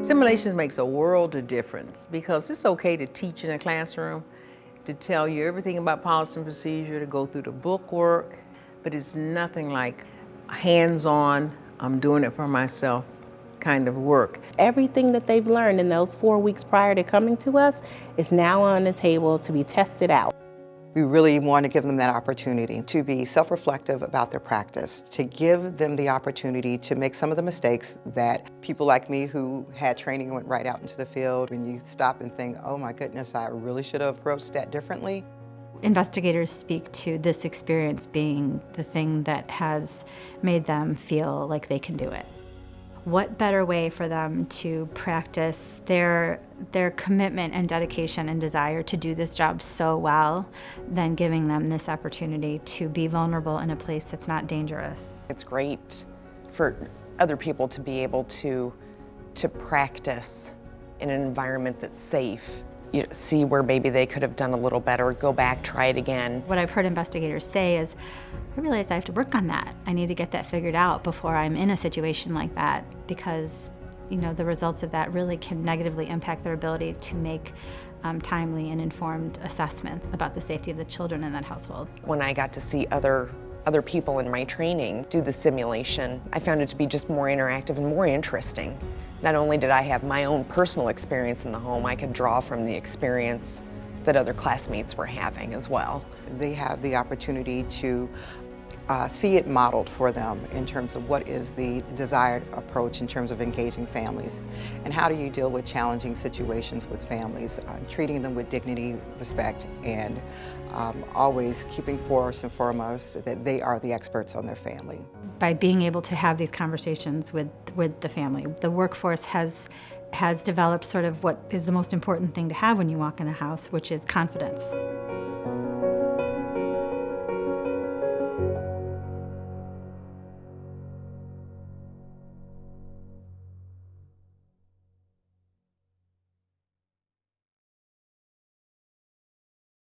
Simulation makes a world of difference because it's okay to teach in a classroom, to tell you everything about policy and procedure, to go through the book work, but it's nothing like hands-on, I'm doing it for myself kind of work. Everything that they've learned in those 4 weeks prior to coming to us is now on the table to be tested out. We really want to give them that opportunity to be self-reflective about their practice, to give them the opportunity to make some of the mistakes that people like me who had training and went right out into the field, when you stop and think, oh my goodness, I really should have approached that differently. Investigators speak to this experience being the thing that has made them feel like they can do it. What better way for them to practice their commitment and dedication and desire to do this job so well than giving them this opportunity to be vulnerable in a place that's not dangerous. It's great for other people to be able to practice in an environment that's safe. You see where maybe they could have done a little better, go back, try it again. What I've heard investigators say is, I realize I have to work on that. I need to get that figured out before I'm in a situation like that, because the results of that really can negatively impact their ability to make timely and informed assessments about the safety of the children in that household. When I got to see other people in my training do the simulation, I found it to be just more interactive and more interesting. Not only did I have my own personal experience in the home, I could draw from the experience that other classmates were having as well. They have the opportunity to see it modeled for them in terms of what is the desired approach in terms of engaging families, and how do you deal with challenging situations with families, treating them with dignity, respect, and always keeping first and foremost that they are the experts on their family. By being able to have these conversations with the family, the workforce has developed sort of what is the most important thing to have when you walk in a house, which is confidence.